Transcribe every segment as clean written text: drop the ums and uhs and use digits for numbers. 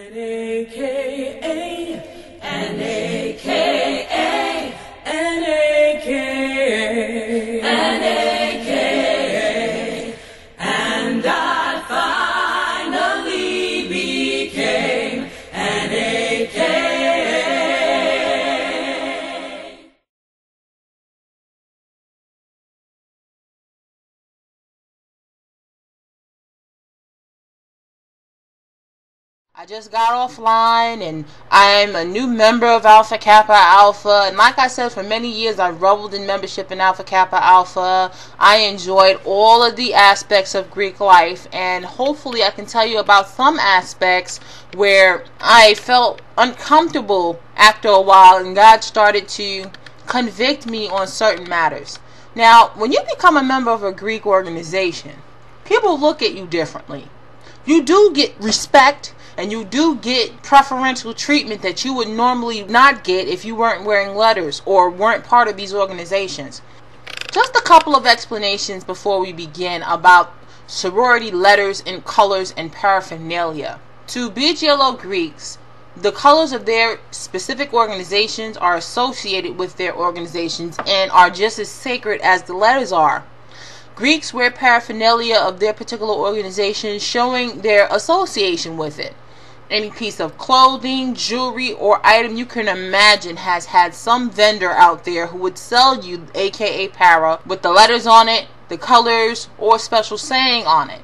And I finally became an AK. I just got offline and I'm a new member of Alpha Kappa Alpha, and like I said, for many years I reveled in membership in Alpha Kappa Alpha. I enjoyed all of the aspects of Greek life, and hopefully I can tell you about some aspects where I felt uncomfortable after a while and God started to convict me on certain matters. Now, when you become a member of a Greek organization, people look at you differently. You do get respect, and you do get preferential treatment that you would normally not get if you weren't wearing letters or weren't part of these organizations. Just a couple of explanations before we begin about sorority letters and colors and paraphernalia. To BGLO Greeks, the colors of their specific organizations are associated with their organizations and are just as sacred as the letters are. Greeks wear paraphernalia of their particular organization, showing their association with it. Any piece of clothing, jewelry, or item you can imagine has had some vendor out there who would sell you aka para with the letters on it, the colors, or special saying on it.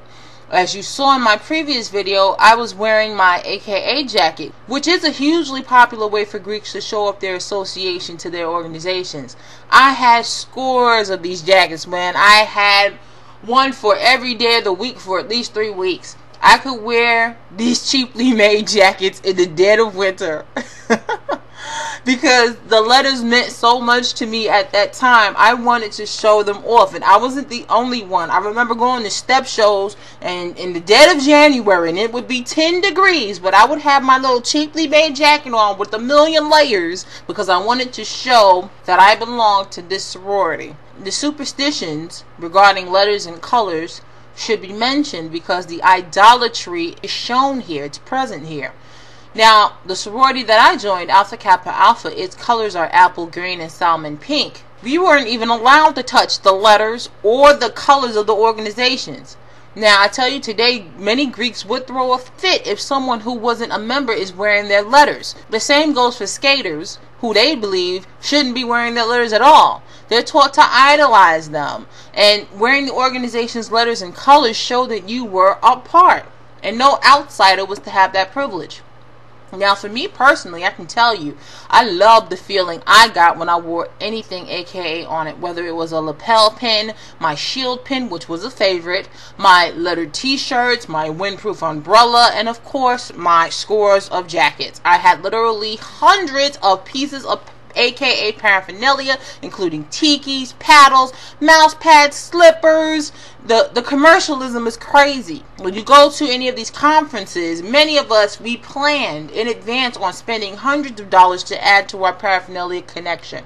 As you saw in my previous video, I was wearing my aka jacket, which is a hugely popular way for Greeks to show up their association to their organizations. I had scores of these jackets, man. I had one for every day of the week for at least 3 weeks. I could wear these cheaply made jackets in the dead of winter because the letters meant so much to me at that time. I wanted to show them off, and I wasn't the only one. I remember going to step shows and in the dead of January, and it would be 10 degrees, but I would have my little cheaply made jacket on with a million layers because I wanted to show that I belonged to this sorority. The superstitions regarding letters and colors should be mentioned because the idolatry is shown here. It's present here. Now, the sorority that I joined, Alpha Kappa Alpha, its colors are apple green and salmon pink. We weren't even allowed to touch the letters or the colors of the organizations. Now, I tell you today, many Greeks would throw a fit if someone who wasn't a member is wearing their letters. The same goes for skaters, who they believe shouldn't be wearing their letters at all. They're taught to idolize them, and wearing the organization's letters and colors show that you were a part, and no outsider was to have that privilege. Now, for me personally, I can tell you, I love the feeling I got when I wore anything AKA on it, whether it was a lapel pin, my shield pin, which was a favorite, my lettered t-shirts, my windproof umbrella, and of course, my scores of jackets. I had literally hundreds of pieces of aka paraphernalia, including tikis, paddles, mouse pads, slippers. The commercialism is crazy. When you go to any of these conferences, many of us, we planned in advance on spending hundreds of dollars to add to our paraphernalia connection.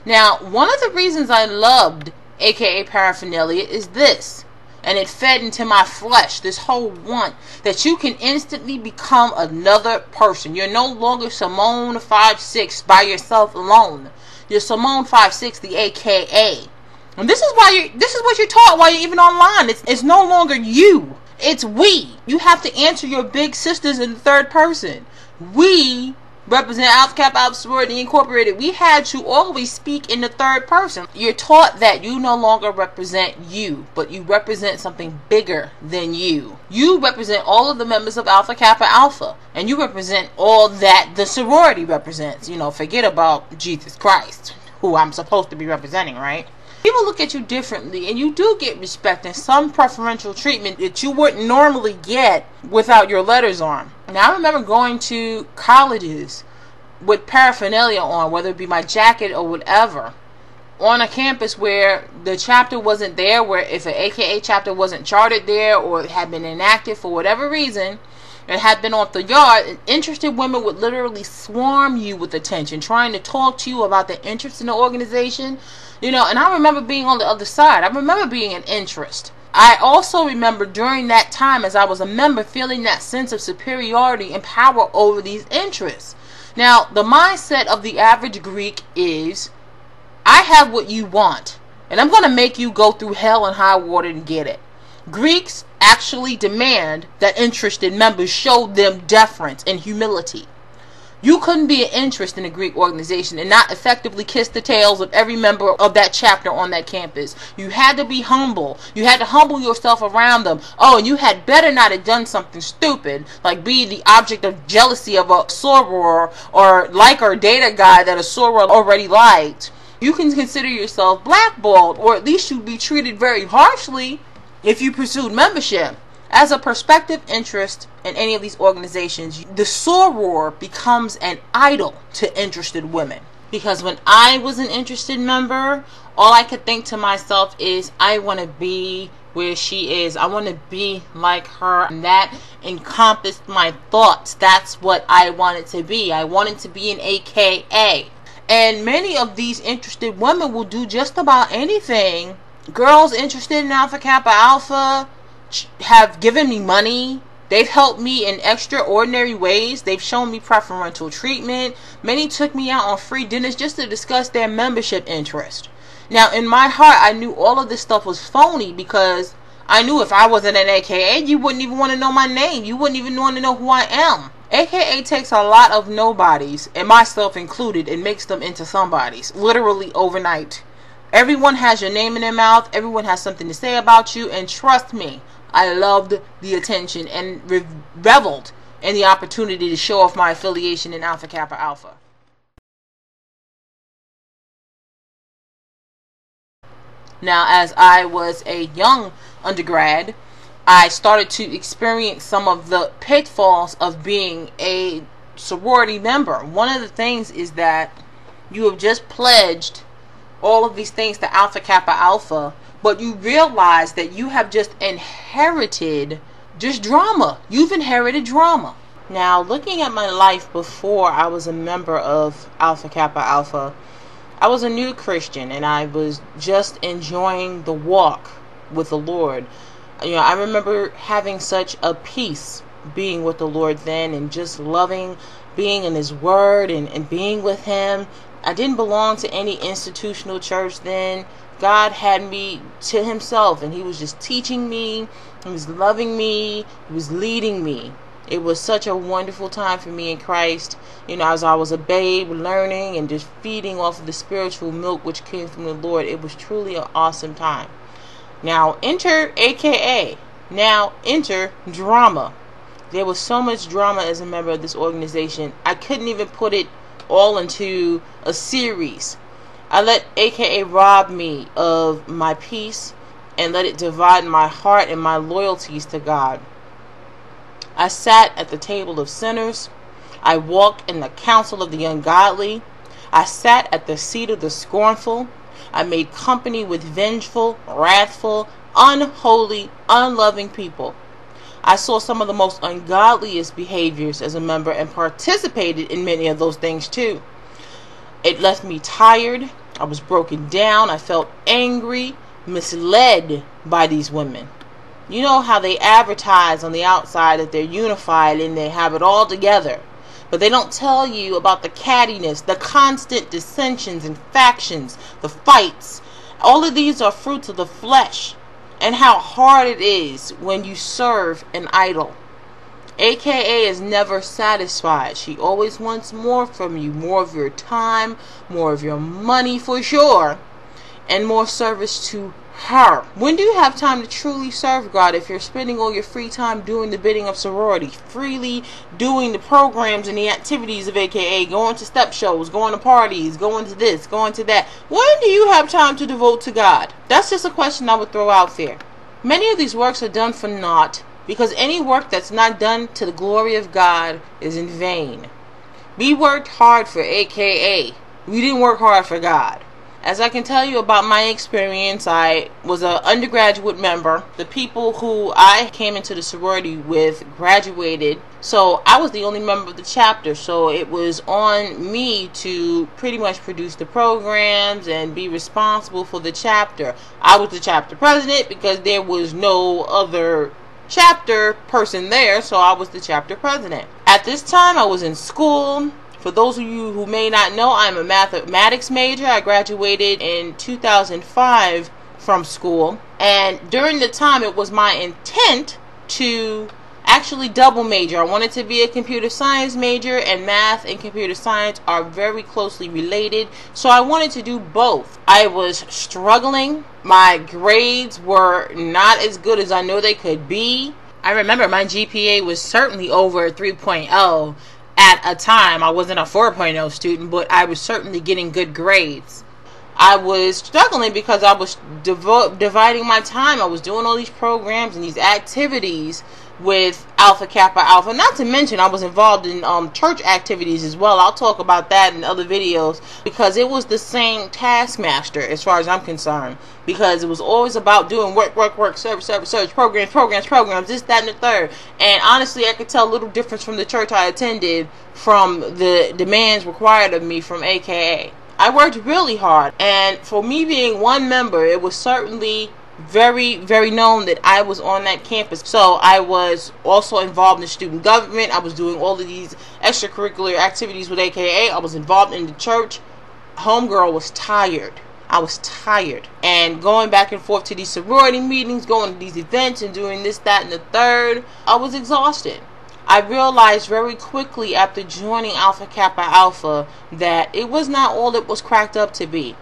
Now, one of the reasons I loved aka paraphernalia is this, and it fed into my flesh, this whole want that you can instantly become another person. You're no longer Simone 5'6" by yourself alone. You're Simone 5'6", the AKA. And this is what you're taught while you're even online. It's no longer you. It's we. You have to answer your big sisters in the third person. We represent Alpha Kappa Alpha Sorority Incorporated. We had to always speak in the third person. You're taught that you no longer represent you, but you represent something bigger than you. You represent all of the members of Alpha Kappa Alpha, and you represent all that the sorority represents. You know, forget about Jesus Christ, who I'm supposed to be representing, right? People look at you differently, and you do get respect and some preferential treatment that you wouldn't normally get without your letters on. Now, I remember going to colleges with paraphernalia on, whether it be my jacket or whatever, on a campus where the chapter wasn't there, where if an AKA chapter wasn't chartered there or had been inactive for whatever reason, and had been off the yard, interested women would literally swarm you with attention, trying to talk to you about the interest in the organization. You know, and I remember being on the other side. I remember being an interest. I also remember during that time, as I was a member, feeling that sense of superiority and power over these interests. Now, the mindset of the average Greek is, I have what you want, and I'm going to make you go through hell and high water to get it. Greeks actually demand that interested members show them deference and humility. You couldn't be an interest in a Greek organization and not effectively kiss the tails of every member of that chapter on that campus. You had to be humble. You had to humble yourself around them. Oh, and you had better not have done something stupid, like be the object of jealousy of a soror, or like or date a guy that a soror already liked. You can consider yourself blackballed, or at least you'd be treated very harshly if you pursued membership. As a prospective interest in any of these organizations, the soror becomes an idol to interested women. Because when I was an interested member, all I could think to myself is, I want to be where she is. I want to be like her. And that encompassed my thoughts. That's what I wanted to be. I wanted to be an AKA. And many of these interested women will do just about anything. Girls interested in Alpha Kappa Alpha have given me money. They've helped me in extraordinary ways. They've shown me preferential treatment. Many took me out on free dinners just to discuss their membership interest. Now, in my heart, I knew all of this stuff was phony, because I knew if I wasn't an AKA, you wouldn't even want to know my name. You wouldn't even want to know who I am. AKA takes a lot of nobodies, and myself included, and makes them into somebodies, literally overnight. Everyone has your name in their mouth. Everyone has something to say about you, and trust me, I loved the attention and reveled in the opportunity to show off my affiliation in Alpha Kappa Alpha. Now, as I was a young undergrad, I started to experience some of the pitfalls of being a sorority member. One of the things is that you have just pledged all of these things to Alpha Kappa Alpha, but you realize that you have just inherited just drama. You've inherited drama. Now, looking at my life before I was a member of Alpha Kappa Alpha, I was a new Christian, and I was just enjoying the walk with the Lord. I remember having such a peace being with the Lord then, and just loving being in His Word and being with Him. I didn't belong to any institutional church then. God had me to Himself, and He was just teaching me. He was loving me. He was leading me. It was such a wonderful time for me in Christ. As I was a babe, learning and just feeding off of the spiritual milk which came from the Lord. It was truly an awesome time. Now enter AKA. Now enter drama. There was so much drama as a member of this organization. I couldn't even put it all into a series. I let AKA rob me of my peace and let it divide my heart and my loyalties to God. I sat at the table of sinners. I walked in the counsel of the ungodly. I sat at the seat of the scornful. I made company with vengeful, wrathful, unholy, unloving people. I saw some of the most ungodliest behaviors as a member and participated in many of those things too. It left me tired. I was broken down. I felt angry, misled by these women. You know how they advertise on the outside that they're unified and they have it all together. But they don't tell you about the cattiness, the constant dissensions and factions, the fights. All of these are fruits of the flesh. And how hard it is when you serve an idol. AKA is never satisfied. She always wants more from you. More of your time, more of your money for sure, and more service to her. When do you have time to truly serve God if you're spending all your free time doing the bidding of sorority, freely doing the programs and the activities of AKA, going to step shows, going to parties, going to this, going to that? When do you have time to devote to God? That's just a question I would throw out there. Many of these works are done for naught, because any work that's not done to the glory of God is in vain. We worked hard for AKA. We didn't work hard for God. As I can tell you about my experience, I was an undergraduate member. The people who I came into the sorority with graduated, so I was the only member of the chapter, so it was on me to pretty much produce the programs and be responsible for the chapter. I was the chapter president because there was no other chapter person there, so I was the chapter president. At this time, I was in school. For those of you who may not know, I'm a mathematics major. I graduated in 2005 from school. And during the time, it was my intent to actually double major. I wanted to be a computer science major, and math and computer science are very closely related. So I wanted to do both. I was struggling. My grades were not as good as I know they could be. I remember my GPA was certainly over 3.0. At a time. I wasn't a 4.0 student, but I was certainly getting good grades. I was struggling because I was dividing my time. I was doing all these programs and these activities with Alpha Kappa Alpha. Not to mention I was involved in church activities as well. I'll talk about that in other videos, because it was the same taskmaster as far as I'm concerned, because it was always about doing work, service, programs, this, that, and the third. And honestly, I could tell a little difference from the church I attended from the demands required of me from AKA. I worked really hard, and for me being one member, it was certainly very, very known that I was on that campus. So I was also involved in student government. I was doing all of these extracurricular activities with AKA. I was involved in the church. Homegirl was tired. I was tired. And going back and forth to these sorority meetings, going to these events and doing this, that, and the third, I was exhausted. I realized very quickly after joining Alpha Kappa Alpha that it was not all it was cracked up to be.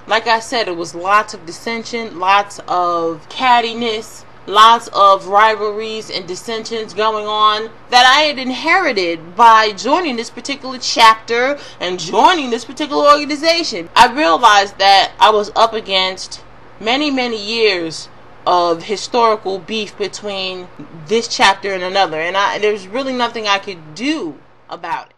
Like I said, it was lots of dissension, lots of cattiness, lots of rivalries and dissensions going on that I had inherited by joining this particular chapter and joining this particular organization. I realized that I was up against many, many years of historical beef between this chapter and another, and there's really nothing I could do about it.